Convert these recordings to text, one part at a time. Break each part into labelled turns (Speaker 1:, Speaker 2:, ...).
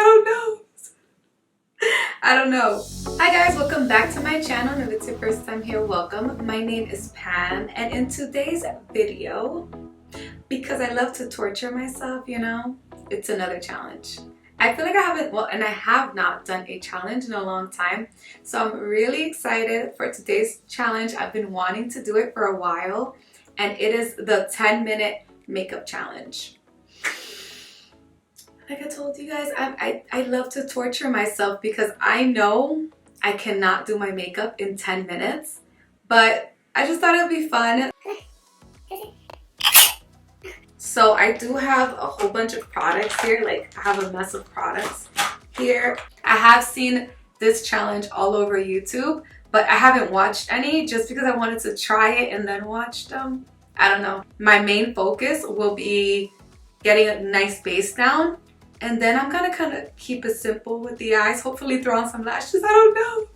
Speaker 1: don't know. I don't know. Hi guys, welcome back to my channel, and if it's your first time here, welcome. My name is Pam, and in today's video, because I love to torture myself, you know, it's another challenge. I feel like I have not done a challenge in a long time, so I'm really excited for today's challenge. I've been wanting to do it for a while, and it is the 10-minute makeup challenge. Like I told you guys, I love to torture myself because I know I cannot do my makeup in 10 minutes, but I just thought it would be fun. So I do have a whole bunch of products here, like I have a mess of products here. I have seen this challenge all over YouTube, but I haven't watched any just because I wanted to try it and then watch them. I don't know. My main focus will be getting a nice base down, and then I'm gonna kind of keep it simple with the eyes, hopefully throw on some lashes. I don't know.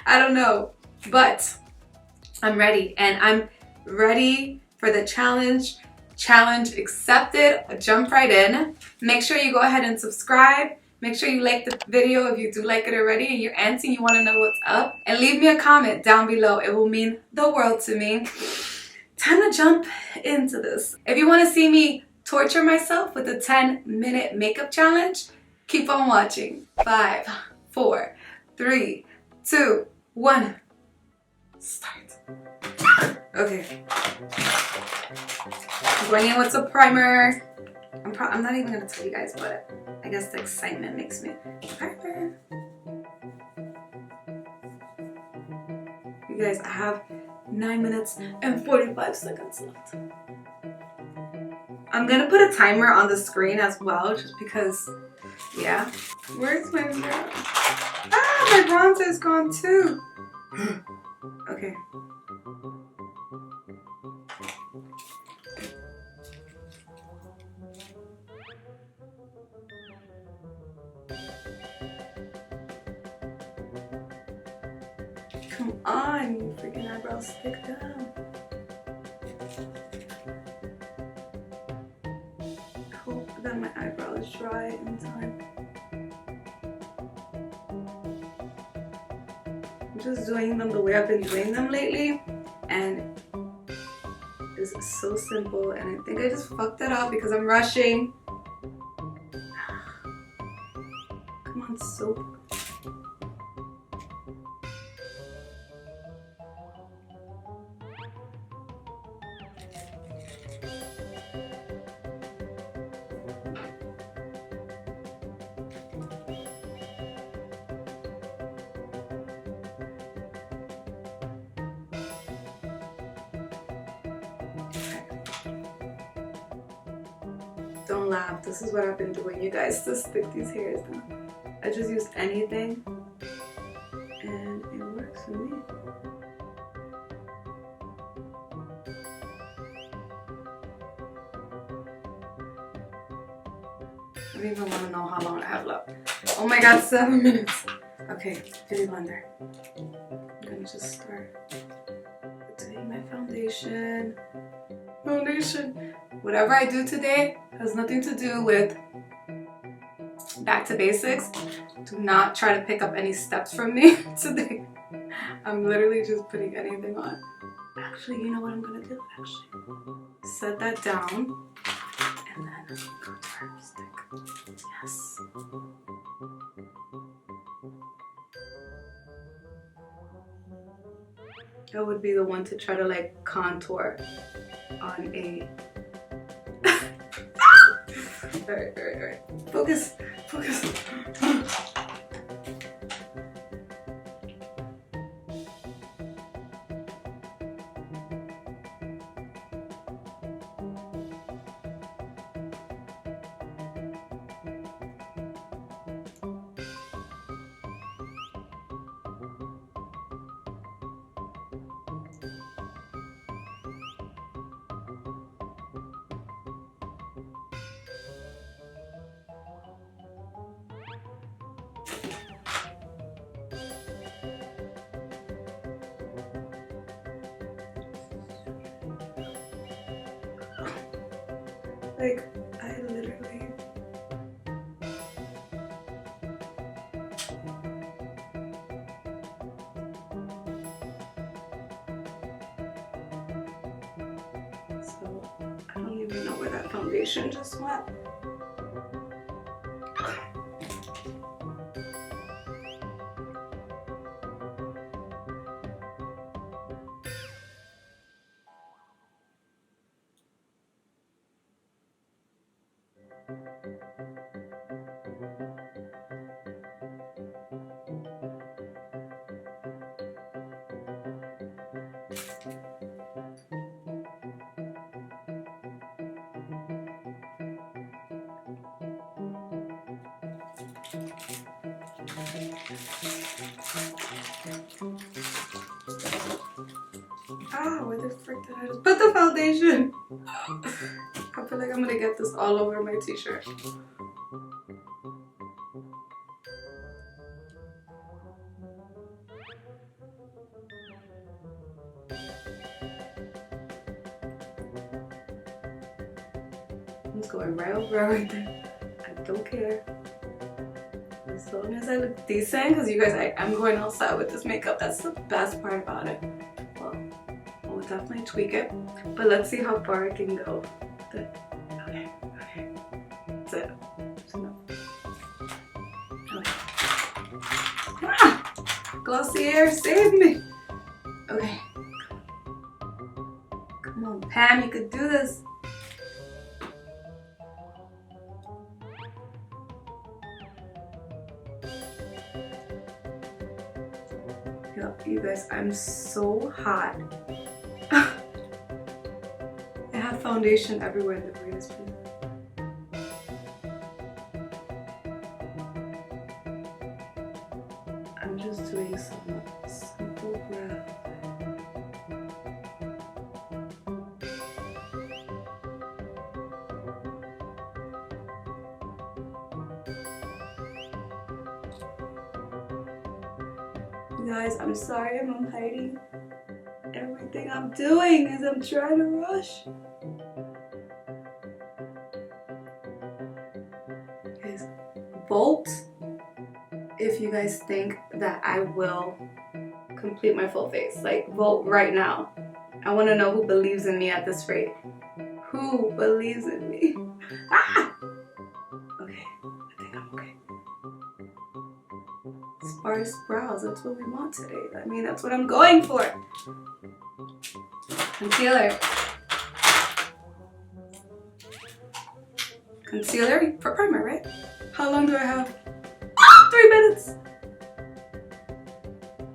Speaker 1: I don't know, but I'm ready, and I'm ready for the challenge. Challenge accepted. Jump right in. Make sure you go ahead and subscribe. Make sure you like the video if you do like it already and you're antsy and you want to know what's up. And leave me a comment down below. It will mean the world to me. Time to jump into this. If you want to see me torture myself with a 10-minute makeup challenge, keep on watching. 5, 4, 3, 2, 1. Start. Okay. I'm going in with a primer. I'm not even gonna tell you guys, but I guess the excitement makes me. Primer. You guys, I have 9 minutes and 45 seconds left. I'm gonna put a timer on the screen as well, just because, yeah. Where's my bronzer? Ah, my bronzer is gone too. Okay. Come on, you freaking eyebrows, stick down. Hope that my eyebrow is dry in time. I'm just doing them the way I've been doing them lately, and this is so simple, and I think I just fucked it up because I'm rushing. Come on, soap. Don't laugh, this is what I've been doing, you guys, to stick these hairs down. I just use anything and it works for me. I don't even want to know how long I have left. Oh my god, 7 minutes. Okay, beauty blender. I'm gonna just start doing my foundation. Whatever I do today has nothing to do with back to basics. Do not try to pick up any steps from me today. I'm literally just putting anything on. Actually, you know what I'm gonna do? Actually, set that down and then go to our stick. Yes. That would be the one to try to like contour on a. Alright. Focus. Like, I literally where that foundation just went. Ah, where the frick did I just put the foundation? I feel like I'm gonna get this all over my t-shirt. I'm just going right over everything. I don't care. As long as I look decent, because you guys, I'm going outside with this makeup. That's the best part about it. Well, I'll definitely tweak it. But let's see how far I can go. Okay. That's it. Okay. Ah! Glossier, save me! Okay. Come on, Pam, you could do this. You guys, I'm so hot. I have foundation everywhere in the greatest place. I'm just doing some simple breath. Guys, I'm sorry I'm hiding. Everything I'm doing is I'm trying to rush. Guys, vote if you guys think that I will complete my full face. Like, vote right now. I want to know who believes in me at this rate. Who believes in me? Ah! Okay, I think I'm okay. Sparse brows, that's what we want today. I mean, that's what I'm going for. Concealer. Concealer for primer, right? How long do I have? 3 minutes.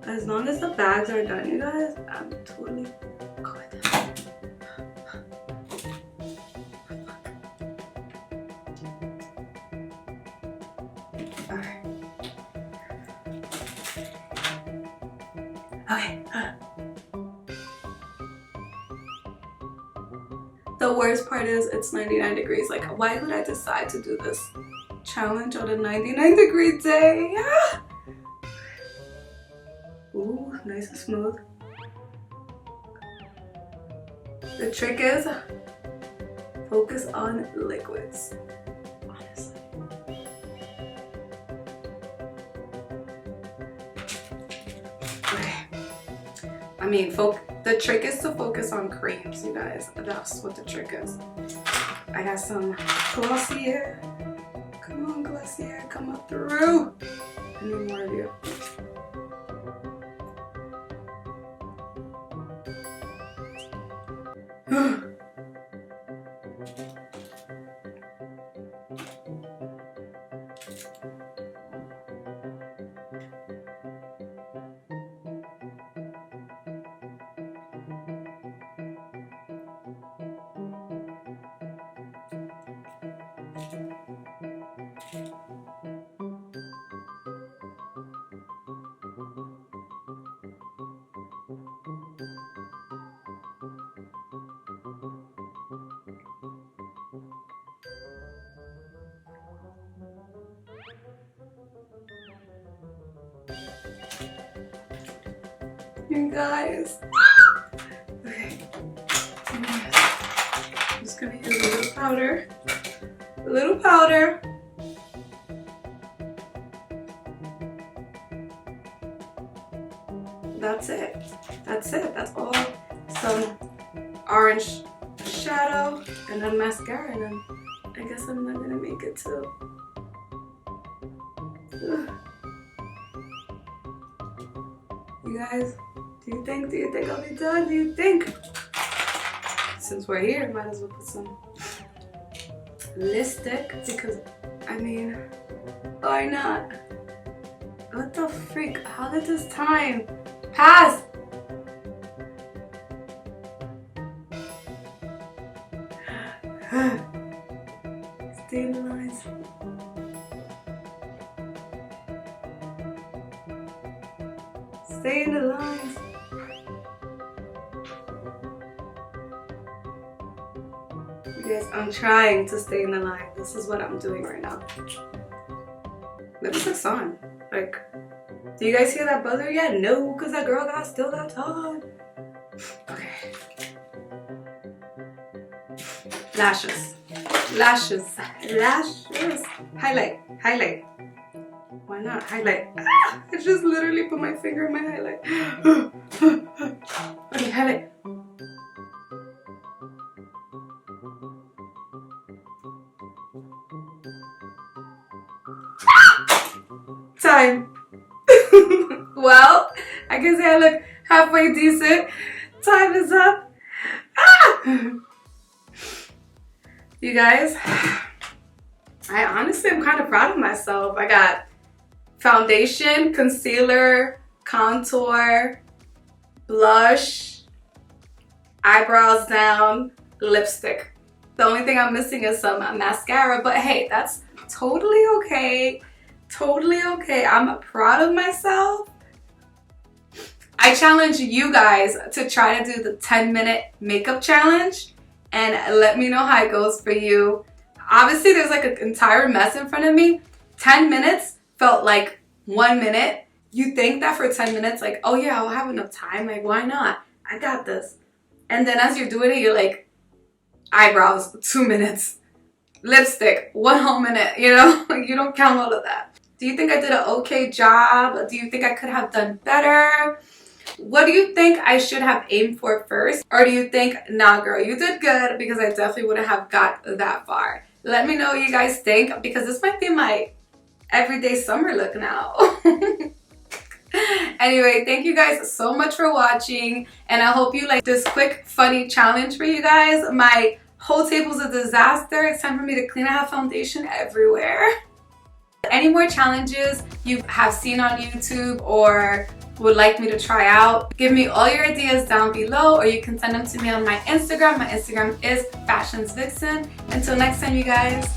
Speaker 1: As long as the bags are done, you guys, I'm totally good. Alright. Okay. The worst part is it's 99 degrees. Like, why would I decide to do this challenge on a 99-degree day? Ah! Ooh, nice and smooth. The trick is focus on liquids. Honestly. Okay. I mean, the trick is to focus on creams, you guys. That's what the trick is. I got some Glossier. Come on, Glossier, come up through. I need more of you. You guys. Okay. I'm just gonna use a little powder. A little powder. That's it. That's it. That's all. Some orange eyeshadow and then mascara, and then I guess I'm not gonna make it too. Ugh. You guys, do you think I'll be done? Do you think? Since we're here, might as well put some lipstick, because I mean, why not? What the freak? How did this time pass? Stay in the lines. Stay in the lines. You guys, I'm trying to stay in the line. This is what I'm doing right now. Lipstick's on. Like, do you guys hear that buzzer yet? No, because that girl still got time. Okay. Lashes. Lashes. Lashes. Highlight. Highlight. Why not? Highlight. Ah, I just literally put my finger in my highlight. Okay, highlight. Time. Well, I can say I look halfway decent. Time is up. Ah! You guys, I honestly am kind of proud of myself. I got foundation, concealer, contour, blush, eyebrows down, lipstick. The only thing I'm missing is some mascara, but hey, that's totally okay. Totally okay. I'm proud of myself. I challenge you guys to try to do the 10-minute makeup challenge and let me know how it goes for you. Obviously, there's like an entire mess in front of me. 10 minutes felt like 1 minute. You think that for 10 minutes, like, oh yeah, I'll have enough time. Like, why not? I got this. And then as you're doing it, you're like, eyebrows, 2 minutes. Lipstick, 1 whole minute, you know? You don't count all of that. Do you think I did an okay job? Do you think I could have done better? What do you think I should have aimed for first? Or do you think, nah girl, you did good, because I definitely wouldn't have got that far? Let me know what you guys think, because this might be my everyday summer look now. Anyway, thank you guys so much for watching, and I hope you like this quick, funny challenge for you guys. My whole table's a disaster. It's time for me to clean. I have foundation everywhere. Any more challenges you have seen on YouTube or would like me to try out, give me all your ideas down below, or you can send them to me on my Instagram. My Instagram is FashionsVixen. Until next time, you guys.